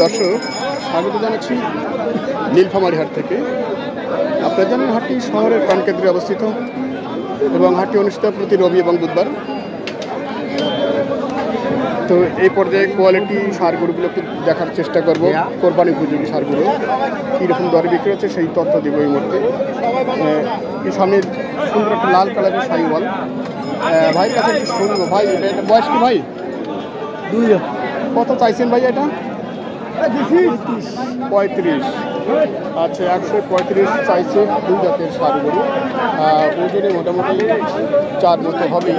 দর্শক স্বাগত জানাচ্ছি নীলফামারী হাট থেকে। আপনারা জানেন হাটটি শহরের প্রাণকেন্দ্রে অবস্থিত এবং হাটটি অনুষ্ঠিত প্রতি রবি এবং বুধবার। তো এই পর্যায়ে কোয়ালিটি সারগুলোগুলো একটু দেখার চেষ্টা করব। কোরবানি উপযোগী সারগুলো কীরকম দরে বিক্রি হচ্ছে সেই তথ্য দেবো এই মুহূর্তে। এই সামনে সুন্দর একটা লাল কালারের শাহিওয়াল ভাই কাছে একটু শুনবো। ভাই এটা বয়স কি ভাই? 2 কত চাইছেন ভাই এটা? 35। আচ্ছা 135 চাইছে। 2 জাতের সারগুলো ওজনে মোটামুটি 4 মতো হবেই।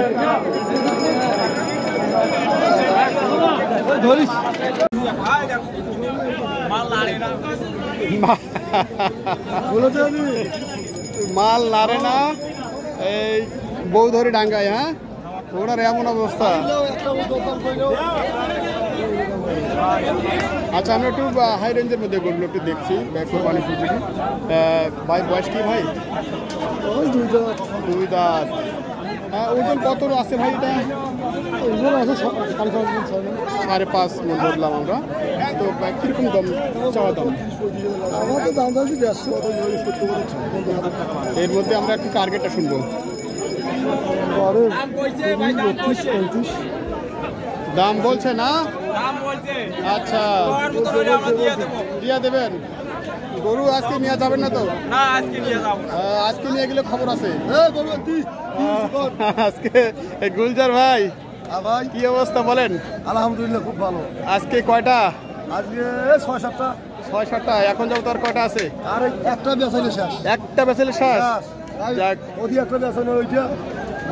মাল নাড়ে না, এই বউ ধরে ডাঙ্গায়। হ্যাঁ, ওনার এমন অবস্থা। আচ্ছা আমরা একটু হাই রেঞ্জের মধ্যে গরুগুলো একটু দেখছি। কোরবানি উপযোগী ভাই বয়স কি ভাই? 2 দাঁত। ওজন কত আছে ভাই এটা? 5.5 মন ধরলাম আমরা। তো কিরকম দাম চাওয়া দাম? এর মধ্যে আমরা একটু টার্গেটটা শুনবো। দাম বলছে না? আচ্ছা দিয়া দেবেন। গরু আজকে নিয়ে যাবেন না তো? আজকে নিয়ে গেলে খবর আছে। আজকে গুলজার ভাই কি অবস্থা বলেন? আলহামদুলিল্লাহ খুব ভালো। আজকে কয়টা? আজকে 6-7টা। এখন যাবো তো আর কয়টা আছে? আর একটা বেচাইলে শেষ। একটা বেচাইলে শেষ। যাক, একটা বেচাইলে ওইটা।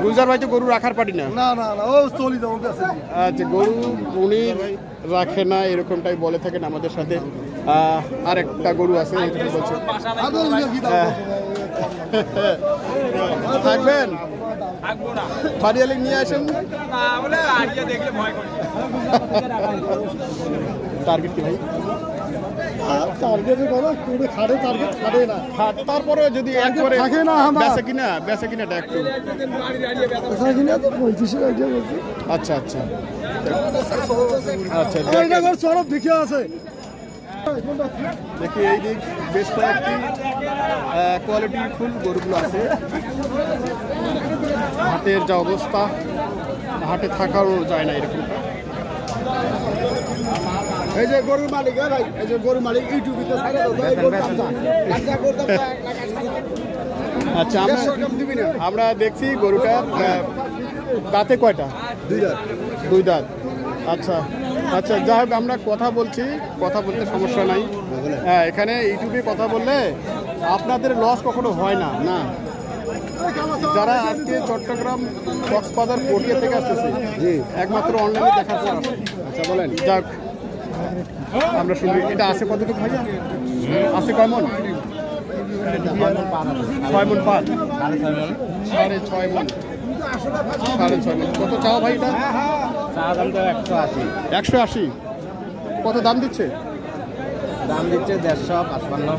গুলজার ভাই তো গরু রাখার পারি না। না ও চলি যাবো। আচ্ছা, গরু উনি রাখে না এরকমটাই বলে থাকেন আমাদের সাথে। আর একটা গরু আছে বলছে থাকবেন, বাড়িয়ালে নিয়ে আসেন। টার্গেট কি ভাই? তারপরে যদি বেচা কিনাটা একটু আচ্ছা দেখি এই দিক বেশ কয়েকটি কোয়ালিটি ফুল গরুগুলো আছে। হাটের যা অবস্থা, হাটে থাকাও যায় না এরকম। এই যে গরুর মালিক, ভাই এই যে গরুর মালিক ইউটিউবে আচ্ছা আমরা দেখছি গরুটা দাঁতে কয়টা? 2 দাঁত। আচ্ছা যাই হোক, আমরা কথা বলতে সমস্যা নাই। হ্যাঁ, এখানে ইউটিউবে কথা বললে আপনাদের লস কখনো হয় না। যারা আজকে চট্টগ্রাম কক্সবাজার পটিয়া থেকে আসতেছে একমাত্র অনলাইনে দেখার পর। আচ্ছা বলেন, যাক আমরা শুনি এটা আছে কতটুকু ভাইয়া? আছে কয় মন? 6 মন পার। 6.5 মন। 6.5 মন। কত চাও ভাই এটা? দাম তো 180। কত দাম দিচ্ছে? 150-55।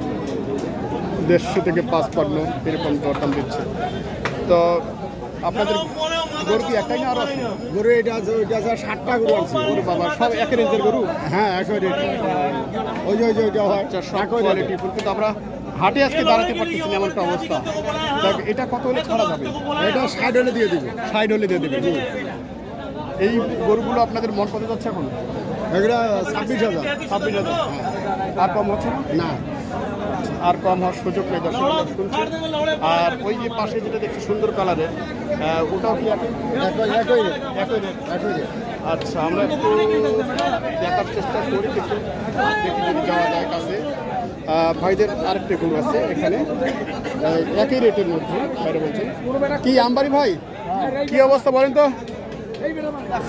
150 থেকে 55 এরকম দরদাম দিচ্ছে। তো আপনাদের গরু কি একটাই না আরো আছে? গরু এটা আছে, ওইটা আছে, 60টা গরু আছে। গরু বাবা সব এক রেঞ্জের গরু? হ্যাঁ, একই রেট। ওই যে ওইটা হয়। কিন্তু আমরা হাটে আজকে দাঁড়াতে পারতেছি না, এমন একটা অবস্থা। এটা কত হলে ছাড়া যাবে? এটা 60 হলে দিয়ে দিবে। 60 হলে দিয়ে দেবে। এই গরুগুলো আপনাদের মন কত যাচ্ছে এখন? এগুলা 26,000। 26,000। আর কম হচ্ছে না? আর কম হওয়ার সুযোগ নেই দর্শক শুনছি। আর ওই যে পাশে যেটা দেখছি সুন্দর কালারের, ওটাও কি একই রেট? আচ্ছা, আমরা একটু দেখার চেষ্টা করি, দেখি যদি যাওয়া যায় কাছে। ভাইদের আরেকটা গরু আছে এখানে একই রেটের মধ্যে। বাইরে বলছেন কি আমবাড়ি ভাই, কি অবস্থা বলেন তো?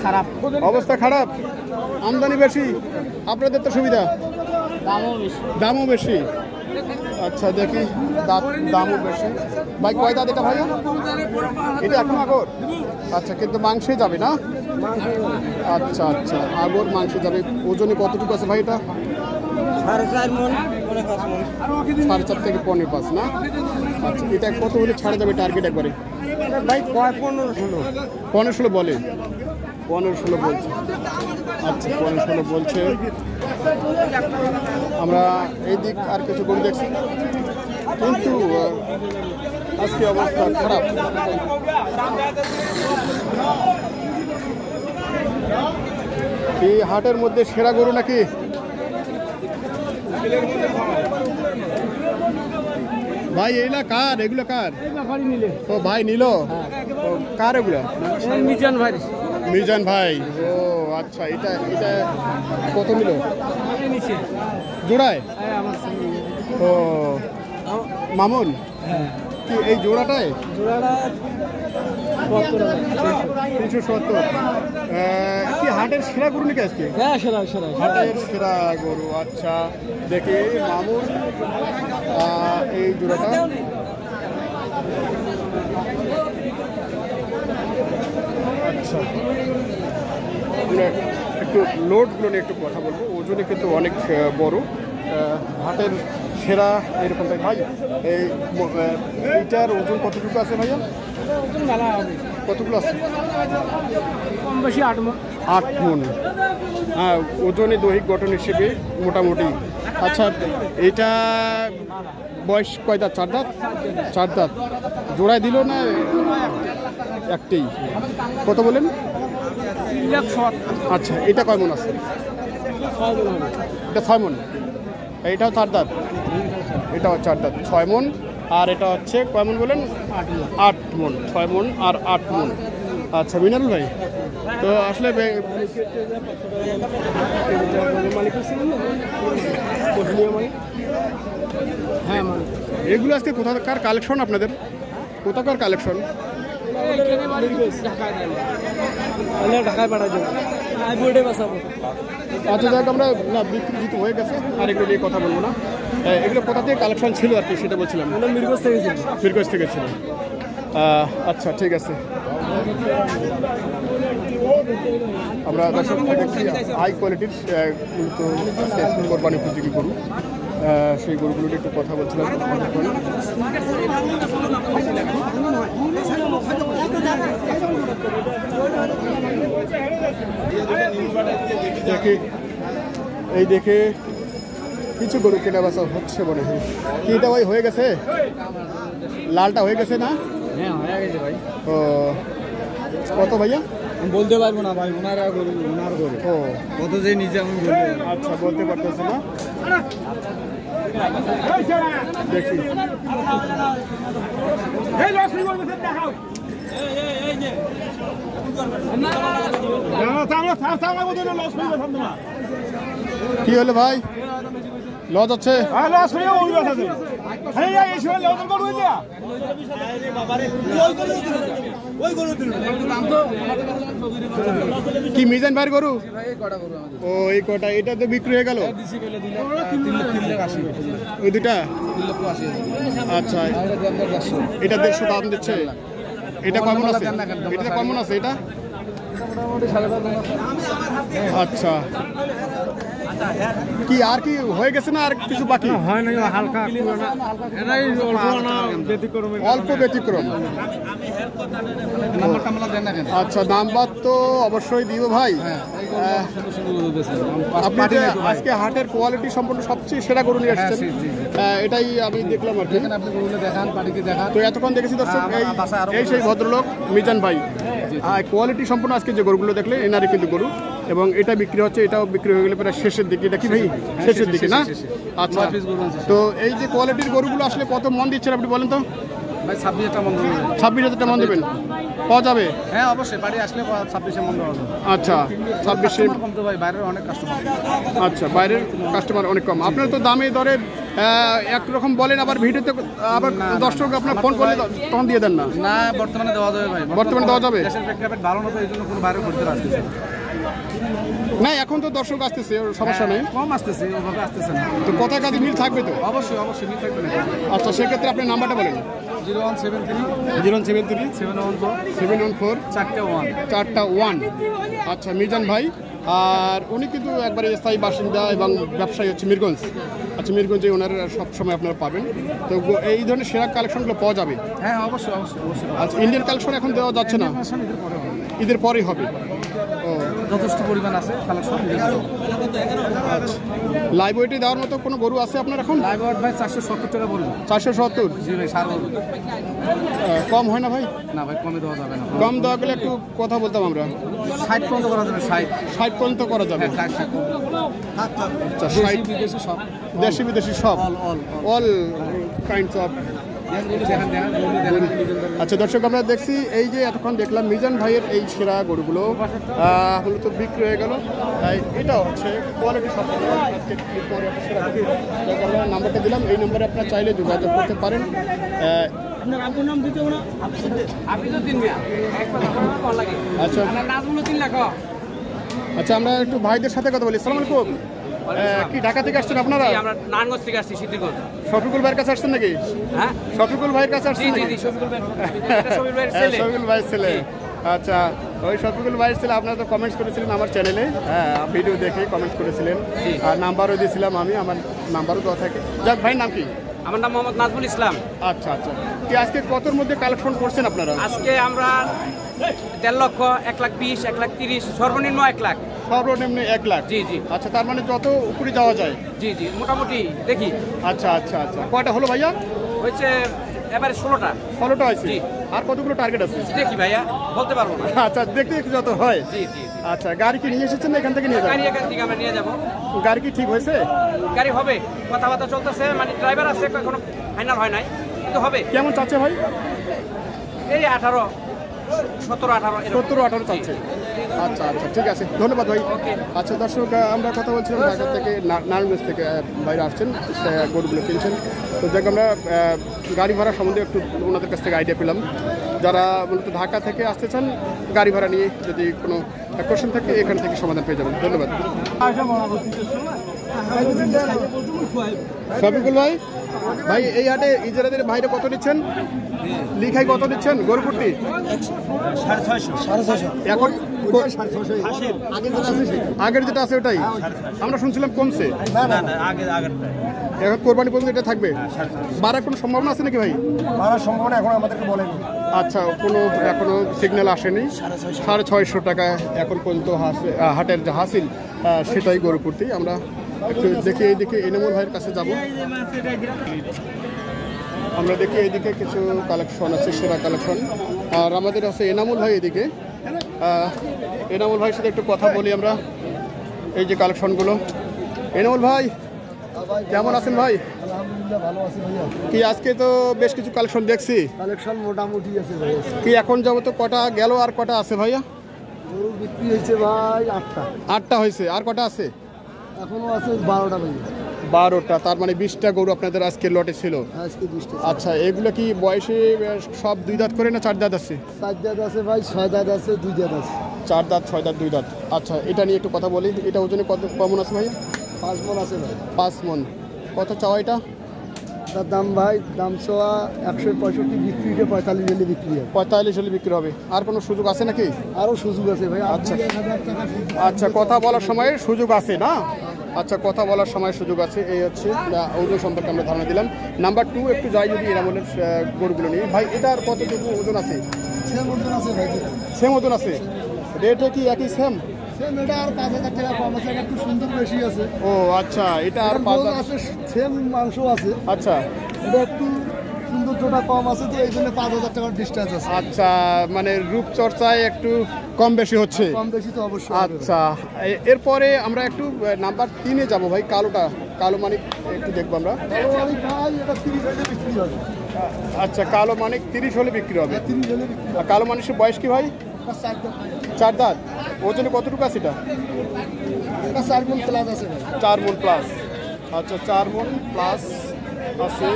খারাপ অবস্থা খারাপ, আমদানি বেশি, আপনাদের তো সুবিধা, দামও বেশি। আচ্ছা দেখি দামও বেশি। ভাই কয় দাঁত এটা ভাইয়া? এটা এখন আগর? আচ্ছা, কিন্তু মাংসে যাবে না? আচ্ছা আগর মাংসে যাবে। ওজনে কতটুকু আছে ভাই এটা? 4.5 মন। 4.5 থেকে 5.5 না? আচ্ছা, এটা কত হলে ছাড়া যাবে টার্গেট একবারে? ভাই 15-16 বলে। 15-16 বলছে। আচ্ছা 15-16 বলছে। আমরা এই দিক আর কিছু গরু দেখছি, কিন্তু আজকে অবস্থা খারাপ। এই হাটের মধ্যে সেরা গরু নাকি? ভাই এইগুলা কার? এগুলো কার? ও ভাই নিল। ও কার এগুলা? মিজান ভাই। ও আচ্ছা, এটা এটা কত নিল জোড়ায়? ও মামুন কি এই জোড়াটায়? 370। কি হাটের সেরা গরু নাকি আজকে? হাটের সেরা গরু। আচ্ছা দেখি মামুন এই জোড়াটা। আচ্ছা একটু লোডগুলো নিয়ে একটু কথা বলবো। ওজনে কিন্তু অনেক বড়, হাটের সেরা এরকমটাই। ভাই এইটার ওজন কতটুকু আছে ভাইয়া? কতগুলো আছে? কম বেশি 8 মণ। 8 মণ। হ্যাঁ, ওজনে দৈহিক গঠন হিসেবে মোটামুটি। আচ্ছা এইটা বয়স কয় দাঁত? 4 দাঁত। 4 দাঁত। জোড়ায় দিল না একটাই? কত বলেন? 3,70,000। আচ্ছা এটা কয় মণ আছে? এটা 6 মণ। এইটাও 4 দাঁত? এটাও 4 দাঁত। 6 মণ। আর এটা হচ্ছে কয় মণ বলেন? 8 মণ। 6 মণ আর 8 মণ। আচ্ছা মিনারুল ভাই, তো আসলে হ্যাঁ, এগুলো আজকে কোথাকার কালেকশন আপনাদের? কোথাকার কালেকশন? ঢাকায় পাঠাই দেবো। আচ্ছা যাক, আমরা না বিক্রি যেহেতু হয়ে গেছে আর এগুলো নিয়ে কথা বলবো না। এগুলো কোথা থেকে কালেকশন ছিল আর কি সেটা বলছিলাম। মিরগঞ্জ থেকে ছিল। মিরগঞ্জ থেকে ছিল। আচ্ছা ঠিক আছে। আমরা দর্শক দেখছি হাই কোয়ালিটির কিন্তু কোরবানি উপযোগী গরু, সেই গরুগুলো নিয়ে একটু কথা বলছিলাম। দেখি এই দেখে কিছু গরু কেনা বেচা হচ্ছে মনে হয়। কি এটা ভাই হয়ে গেছে? লালটা হয়ে গেছে না? হ্যাঁ হয়ে গেছে ভাই। ও কত ভাইয়া? বলতে পারবো না ভাই, ওনার গরু। ও কত যে নিজে আমি বলবো। আচ্ছা বলতে পারতেছে না। দেখি কি হলো ভাই? লজ আছে? কি মিজান ভাইয়ের গরু? ও এই কটা, এটা তো বিক্রি হয়ে গেল ওই দুটা। আচ্ছা এটা 150 দাম দিচ্ছে। এটা কেমন আছে? এটা কেমন আছে এটা? আচ্ছা কি আর কি হয়ে গেছে না আর কিছু বাকি? হয় না, হালকা অল্প ব্যতিক্রম। আচ্ছা নাম্বার তো অবশ্যই দিব ভাই। আপনি যে আজকে হাটের কোয়ালিটি সম্পূর্ণ সবচেয়ে সেরা গরু নিয়ে আসছেন, এটাই আমি দেখলাম আর কি। তো এতক্ষণ দেখেছি দর্শক এই সেই ভদ্রলোক মিজান ভাই। কোয়ালিটি সম্পূর্ণ আজকে যে গরুগুলো দেখলে এনারই কিন্তু গরু, এবং এটা বিক্রি হচ্ছে, এটাও বিক্রি হয়ে গেলে প্রায় শেষের দিকে। এটা কি ভাই শেষের দিকে না? আচ্ছা তো এই যে কোয়ালিটির গরুগুলো আসলে কত মন দিচ্ছেন আপনি বলেন তো? 26,000 মন দেবেন? পাওয়া যাবে? হ্যাঁ অবশ্যই, বাড়ি আসলে 26,000 মন দেওয়া যাবে। আচ্ছা 26,000 কম তো ভাই, বাইরের অনেক কাস্টমার। আচ্ছা বাইরের কাস্টমার অনেক কম। আপনার তো দামে দরে একরকম বলেন, আবার ভিডিওতে আবার দর্শক আপনার ফোন করলে তখন দিয়ে দেন না? না বর্তমানে দেওয়া যাবে ভাই। বর্তমানে দেওয়া যাবে? দেশের প্রেক্ষাপট ভালো না, তো এই জন্য কোনো বাইরে করতে আসতেছে না। এখন তো দর্শক আসতেছে, সমস্যা নেই। কম আসতেছে, ওভাবে আসতেছে না। তো কথা কাজে মিল থাকবে তো? অবশ্যই অবশ্যই মিল থাকবে না। আচ্ছা সেক্ষেত্রে আপনি নাম্বারটা বলেন। 0173 714 4টা 1। আচ্ছা মিজান ভাই, আর উনি কিন্তু একবারে স্থায়ী বাসিন্দা এবং ব্যবসায়ী হচ্ছে মিরগঞ্জ। আচ্ছা মিরগঞ্জে ওনারা সবসময় আপনারা পাবেন। তো এই ধরনের সেরা কালেকশনগুলো পাওয়া যাবে? হ্যাঁ অবশ্যই অবশ্যই অবশ্যই। আচ্ছা ইন্ডিয়ান কালেকশন এখন দেওয়া যাচ্ছে না, ঈদের পরেই হবে। ও যথেষ্ট পরিমাণ আছে কালেকশন। লাইভ ওয়েটে দেওয়ার মতো কোনো গরু আছে আপনার এখন? লাইভ ওয়েট ভাই 470 টাকা পড়বে। 470? জি ভাই, সার গরু। কম হয় না ভাই? না ভাই, কমে দেওয়া যাবে না। কম দেওয়া গেলে একটু কথা বলতাম আমরা। 60 পর্যন্ত করা যাবে। 60 পর্যন্ত করা যাবে। হ্যাঁ, 60। আচ্ছা, 60 বিদেশি সব, দেশি বিদেশি সব, অল কাইন্ডস অফ। আচ্ছা দর্শক, আমরা দেখছি এই যে এতক্ষণ দেখলাম মিজান ভাইয়ের এই সেরা গরুগুলো মূলত বিক্রি হয়ে গেল। এটা হচ্ছে কোয়ালিটি সব। আজকে আমরা নাম্বারটা দিলাম, এই নাম্বারে আপনারা চাইলে যোগাযোগ করতে পারেন। আপনার আপনার নাম দিতে না আপনি তো 3 মিয়া একবার লাগে। আচ্ছা আমার নাজমুল 3 লাখ। আচ্ছা, আমরা একটু ভাইদের সাথে কথা বলি। আসসালামু আলাইকুম। কি ঢাকা থেকে আসছেন আপনারা? আমরা নারায়ণগঞ্জ থেকে আসছি, সিদ্ধিরগঞ্জ। শফিকুল ভাইয়ের কাছে আসছেন নাকি? হ্যাঁ, শফিকুল ভাইয়ের কাছে জি আসছেন জি নাকি? জি, শফিকুল ভাই, এটা শফিকুল ভাইয়ের ছেলে। শফিকুল ভাইয়ের ছেলে। আচ্ছা, ওই শফিকুল ভাইয়ের ছেলে। আপনারা তো কমেন্টস করেছিলেন আমার চ্যানেলে, হ্যাঁ, ভিডিও দেখে কমেন্টস করেছিলেন, আর নাম্বারও দিয়েছিলাম আমি, আমার নাম্বারও দেওয়া থাকে। যাক, ভাইয়ের নাম কি? আমার নাম মোহাম্মদ নাজমুল ইসলাম। আচ্ছা আচ্ছা, কি আজকে কতর মধ্যে কালেকশন করছেন আপনারা? আজকে আমরা 1.5 লক্ষ, 1,20,000, 1,30,000, সর্বনিম্ন 1 লাখ। সর্বনিম্ন 1 লাখ? জি জি। আচ্ছা, তার মানে যত উপরে যাওয়া যায়। জি জি, মোটামুটি দেখি। আচ্ছা আচ্ছা আচ্ছা, কয়টা হলো ভাইয়া? হয়েছে এবারে 16টা। 16টা হয়েছে? জি। আর কতগুলো টার্গেট আছে? দেখি ভাইয়া, বলতে পারবো না। আচ্ছা, দেখতে একটু যত হয়। জি জি। আচ্ছা, গাড়ি কি নিয়ে এসেছেন না এখান থেকে নিয়ে গাড়ি যাবেন? এখান থেকে আমরা নিয়ে যাবো। গাড়ি কি ঠিক হয়েছে? গাড়ি হবে, কথাবার্তা চলতেছে, মানে ড্রাইভার আছে, এখনো ফাইনাল হয় নাই, কিন্তু হবে। কেমন চাচ্ছে ভাই? এই 18, 17, 18 এরকম। 17-18 চাচ্ছে। আচ্ছা আচ্ছা, ঠিক আছে, ধন্যবাদ ভাই। ওকে। আচ্ছা দর্শক, আমরা কথা বলছিলাম ঢাকা থেকে, নারায়ণগঞ্জ থেকে বাইরে আসছেন, গরুগুলো কিনছেন। তো যাক, আমরা গাড়ি ভাড়া সম্বন্ধে একটু ওনাদের কাছ থেকে আইডিয়া পেলাম। যারা মূলত ঢাকা থেকে আসতে চান, গাড়ি ভাড়া নিয়ে যদি কোনো কোশ্চেন থাকে এখান থেকে সমাধান পেয়ে যাবেন। ধন্যবাদ। শফিকুল ভাই, ভাই এই হাটে ইজারাদের ভাইরা কত দিচ্ছেন? লিখাই কত দিচ্ছেন গরুপুরটি? 650 এখন আগের যেটা আছে ওটাই আমরা শুনছিলাম কমছে। এখন কোরবানি পর্যন্ত এটা থাকবে? বাড়ার কোনো সম্ভাবনা আছে নাকি ভাই? মারার সম্ভাবনা এখন আমাদেরকে বলেনি। আচ্ছা, কোনো এখনো সিগন্যাল আসেনি। 650 টাকা এখন পর্যন্ত হাটের যে হাসিল, সেটাই গরুপুরটি। আমরা একটু দেখি এইদিকে এনামুল ভাইয়ের কাছে যাব। আমরা দেখি এইদিকে কিছু কালেকশন আছে, সেরা কালেকশন। আর আমাদের আছে এনামুল ভাই এদিকে। এনামুল ভাইয়ের সাথে একটু কথা বলি আমরা। এই যে কালেকশনগুলো। এনামুল ভাই, কেমন আছেন ভাই? আলহামদুলিল্লাহ, ভালো আছি ভাইয়া। কি আজকে তো বেশ কিছু কালেকশন দেখছি। কালেকশন মোটামুটি আছে ভাইয়া। কি এখন যাবো তো কটা গেল, আর কটা আছে ভাইয়া? গরু বিক্রি হয়েছে ভাই 8টা। 8টা হয়েছে, আর কটা আছে? এখনো আছে 12টা ভাইয়া। 12টা, তার মানে 20টা গরু আপনাদের আজকে লটে ছিল। আজকে 20টা। আচ্ছা, এগুলো কি বয়সে সব 2 দাঁত করে না 4 দাঁত আছে? 4 দাঁত আছে ভাই, 6 দাঁত আছে, 2 দাঁত আছে। 4 দাঁত, 6 দাঁত, 2 দাঁত। আচ্ছা, এটা নিয়ে একটু কথা বলি। এটা ওজনে কত কেমন আছে ভাইয়া? 5 মণ আছে ভাই। 5 মণ। কত চাওয়া এটা? তার দাম ভাই, দাম চাওয়া 165, বিক্রি 45 হলে বিক্রি হবে। 45 হলে বিক্রি হবে। আর কোনো সুযোগ আছে নাকি? আরও সুযোগ আছে ভাই। আচ্ছা। 1000 টাকা সুযোগ। আচ্ছা, কথা বলার সময় সুযোগ আছে না? আচ্ছা, কথা বলার সময় সুযোগ আছে। এই হচ্ছে ওজন সম্পর্কে আমরা ধারণা দিলাম। নাম্বার 2, একটু যাই যদি এনামুলের গরুগুলো নিয়ে ভাই, এটার কতটুকু ওজন আছে? সেম ওজন আছে ভাই। সেম ওজন আছে? রেটে কি একই সেম? সেম, এটা আর 5000 টাকা কম আছে, একটু সুন্দর বেশি আছে। ও আচ্ছা, এটা আর 5 আছে, সেম মাংস আছে। আচ্ছা এটা একটু সৌন্দর্যটা কম আছে, তো এই জন্য 5000 টাকার ডিস্টেন্স আছে। আচ্ছা, মানে রূপচর্চায় একটু কম বেশি হচ্ছে। কম বেশি তো অবশ্যই হবে। আচ্ছা, এরপরে আমরা একটু নাম্বার 3-এ যাবো ভাই। কালোটা, কালো মানিক একটু দেখবো আমরা। কালো মানিক ভাই, এটা 30 হলে বিক্রি হবে। আচ্ছা, কালো মানিক 30 হলে বিক্রি হবে। 30 হলে বিক্রি আর কালো মানিকের বয়স কি ভাই? হবে। 4 দাঁত। 4 দাঁত। ওজনে কতটুকু আছে এটা? এটা 4 মণ প্লাস আছে ভাই। 4 মণ প্লাস। আচ্ছা, 4 মণ প্লাস আছে।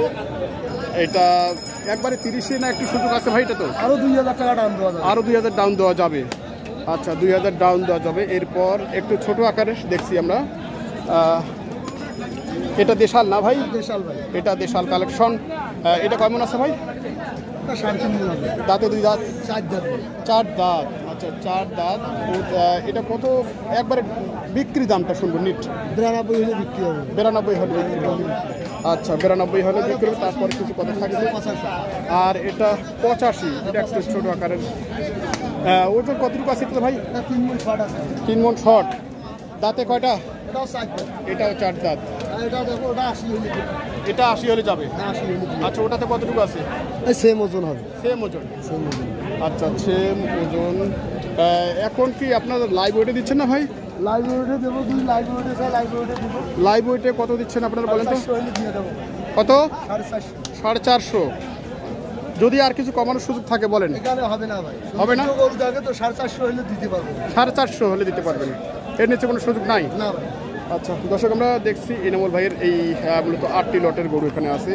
এটা একবারে 30-এ না একটু সুযোগ আছে ভাই? এটা তো আরো 2000 টাকা দাম দেওয়া যাবে। আরও 2000 ডাউন দেওয়া যাবে। আচ্ছা, 2000 ডাউন দেওয়া যাবে। এরপর একটু ছোট আকারে দেখছি আমরা। এটা দেশাল না ভাই? দেশাল ভাই। এটা দেশাল কালেকশন। এটা কেমন আছে ভাই? এটা 3.5 মণ হবে। দাঁতে 2 দাঁত? 4 দাঁত ভাই। 4 দাঁত। আচ্ছা, 4 দাঁত। এটা কত একবারে বিক্রি দামটা শুনবো নিট? 92 হলে বিক্রি হবে। 92 হলে বিক্রি হবে। আচ্ছা, 92 হলে বিক্রি হবে। তারপরে কিছু কথা থাকবে। আর এটা 85, এটা একটু ছোট আকারের। ওজন কতটুকু আছে তো ভাই? 3 মণ শর্ট আছে। 3 মণ শর্ট। দাঁতে কয়টা? এটাও 4 দাঁত। এটাও 4 দাঁত। আর এটা দেখো, ওটা 80 হলে দিবে। এটা 80 হলে যাবে। হ্যাঁ, 80 হলে দিবে। আচ্ছা, ওটাতে কতটুকু আছে? এই সেম ওজন হবে। সেম ওজন। সেম ওজন। আচ্ছা, সেম ওজন। এখন কি আপনার লাইভ ওয়েটে দিচ্ছেন না ভাই? লাইভ ওয়েটে দেবো, 2 লাইভ ওয়েটে চাই, লাইভ ওয়েটে দেবো। লাইভ ওয়েটে কত দিচ্ছেন আপনারা বলেন তো? 450 হলে দিয়ে দেবো। কত? 450। 450। যদি আর কিছু কমানোর সুযোগ থাকে বলেন। এখানে হবে না ভাই। হবে না? গরু থাকে তো 450 হলে দিতে পারবো। 450 হলে দিতে পারবেন, এর নিচে কোনো সুযোগ নাই? না ভাই। আচ্ছা দর্শক, আমরা দেখছি এনামুল ভাইয়ের এই মূলত 8টি লটের গরু এখানে আছে।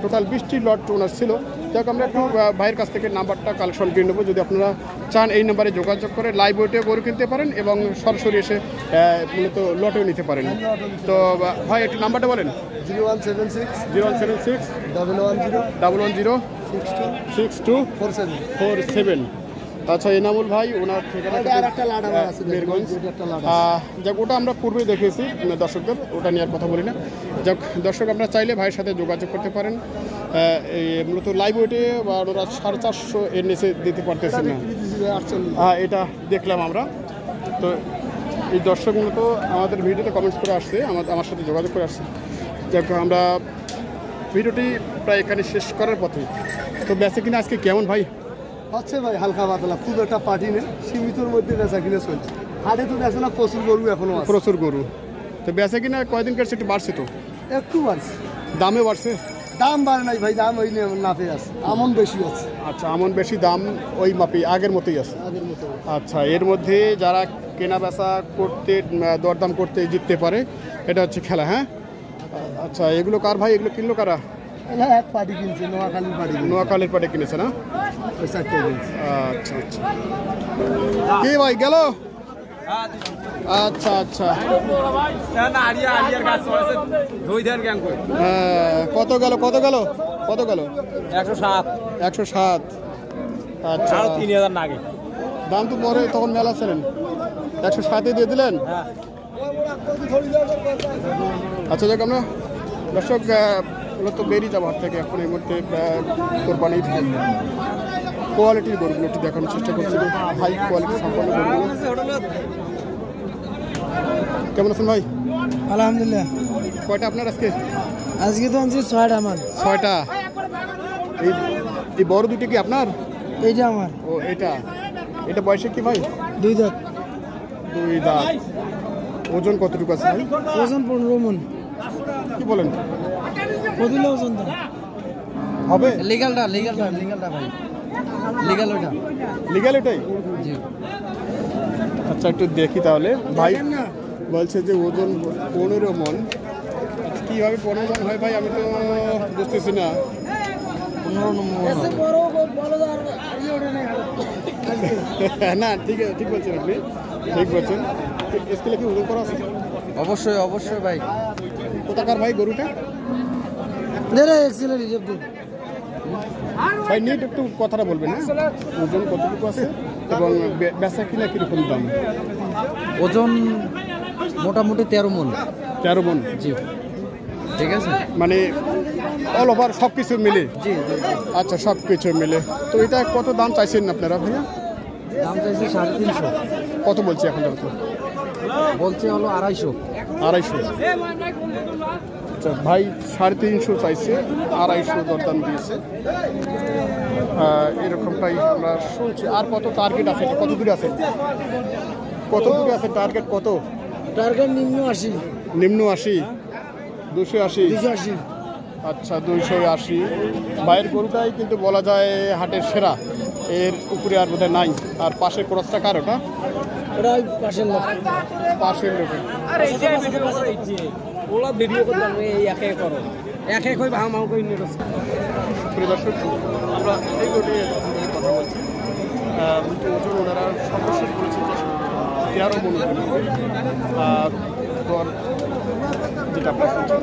টোটাল 20টি লট ওনার ছিল। যাক, আমরা একটু ভাইয়ের কাছ থেকে নাম্বারটা কালেকশন করে নেবো। যদি আপনারা চান এই নাম্বারে যোগাযোগ করে লাইভ ওয়েটে গরু কিনতে পারেন এবং সরাসরি এসে মূলত লটেও নিতে পারেন। তো ভাই একটু নাম্বারটা বলেন। 0176 0176 110 110 62 62 47। 47। আচ্ছা, এনামুল ভাই ওনার ঠিকানা ওটা আরেকটা লাডা আছে, মেরগঞ্জ। ওটা একটা লাডা। যাক, ওটা আমরা পূর্বে দেখেছি দর্শকদের, ওটা নিয়ে আর কথা বলি না। যাক দর্শক, আমরা চাইলে ভাইয়ের সাথে যোগাযোগ করতে পারেন। এই মূলত লাইভ ওয়েটে বা ওরা 450 এর নিচে দিতে পারতেছেন না। এটা দেখলাম আমরা। তো এই দর্শক মূলত আমাদের ভিডিওতে কমেন্টস করে আসছে, আমার সাথে যোগাযোগ করে আসছে। যাক, আমরা ভিডিওটি প্রায় এখানে শেষ করার পথে। তো বেচে কিনা আজকে কেমন ভাই? হচ্ছে ভাই হালকা পাতলা, খুব একটা পার্টি নেই, সীমিতর মধ্যে বেচা কিনে চলছে। হাটে তো দেখছে না, প্রচুর গরু এখনো আছে। প্রচুর গরু। তো বেচে কিনা কয়দিন কাছে একটু বাড়ছে, তো একটু বাড়ছে। দামে বাড়ছে? দাম বাড়ে নাই ভাই, দাম ওই নাপে আছে, আমন বেশি আছে। আচ্ছা, আমন বেশি, দাম ওই মাপে আগের মতোই আছে। আগের মতো। আচ্ছা, এর মধ্যে যারা কেনা বেচা করতে দরদাম করতে জিততে পারে, এটা হচ্ছে খেলা। হ্যাঁ, আচ্ছা, এগুলো কার ভাই? এগুলো কিনলো কারা? না, এক পার্টি কিনছে, নোয়াখালীর পার্টি কিনছে। নোয়াখালীর পাটে কিনেছে না? ওই 4টে কিনছে। আচ্ছা আচ্ছা। কি ভাই গেল? আচ্ছা আচ্ছা। কত গেল? কত গেল? কত গেল? 107। 107। আচ্ছা, 3000 নাগে দাম তো পরে তখন মেলা ছিলেন, 107 দিয়ে দিলেন। আচ্ছা, যাক, আমরা দর্শক মূলত বেরিয়ে যাবো হাট থেকে। এখন এই মুহূর্তে কোরবানির কোয়ালিটির গরুগুলো একটু দেখানোর চেষ্টা করছি, হাই কোয়ালিটি সম্পন্ন গরুগুলো। কেমন আছেন ভাই? আলহামদুলিল্লাহ। কয়টা আপনার আজকে? আজকে তো আনছি 6টা আমার। 6টা। এই বড় দুটো কি আপনার? এইটা আমার। ও, এটা বয়সে কি ভাই? 2 দাঁত। 2 দাঁত। ওজন কতটুকু আছে ভাই? ওজন 15 মণ। কি বলেন? কতগুলো ওজন দাম হবে? লিগ্যালটা ভাই, লিগ্যাল ওটা। লিগ্যাল এটাই? জি। আচ্ছা, একটু দেখি তাহলে। ভাই বলছে যে ওজন 15 মণ। আচ্ছা, কীভাবে 15 মণ হয় ভাই? আমি তো বুঝতেছি না। 15 নম্বর। না, ঠিক বলছেন আপনি, ঠিক বলছেন। স্কেলে কি ওজন করা আছে? অবশ্যই ভাই। কোথাকার ভাই গরুটা? ভাই নিট একটু কথাটা বলবেন। হ্যাঁ, ওজন কতটুকু আছে এবং বেচা কিনা কিরকম দাম? ওজন মোটামুটি 13 মণ। 13 মণ। জি, ঠিক আছে। মানে অল ওভার সব কিছু মিলে? জি। আচ্ছা, সব কিছু মিলে। তো এটা কত দাম চাইছেন আপনারা ভাইয়া? দাম চাইছে 350। কত বলছে এখন দাম? তো বলছে হলো 250। 250। আচ্ছা, ভাই 350 চাইছে, 250 দরদাম দিয়েছে। এরকমটাই আমরা শুনছি। আর কত টার্গেট আছে? কত দূরে আছে? টার্গেট কত? টার্গেট নিম্ন 80। নিম্ন 80? 280? 280। আচ্ছা, 280। ভাইয়ের গরুটাই কিন্তু বলা যায় হাটের সেরা, এর উপরে আর বোধহয় নাই। আর পাশের ক্রসটা কার? ওটা পাশের লোক। পাশের লোকের। ওলা ভিডিও করলাম, এই একে করো, একে কই ভাঙ মাউ কই নিয়ে গেছে। প্রিয় দর্শক, আমরা এই গরু নিয়ে কথা বলছি। ওজন ওনারা সর্বশেষ বলেছেন 13 মণ। আর যেটা আপনার শুনছেন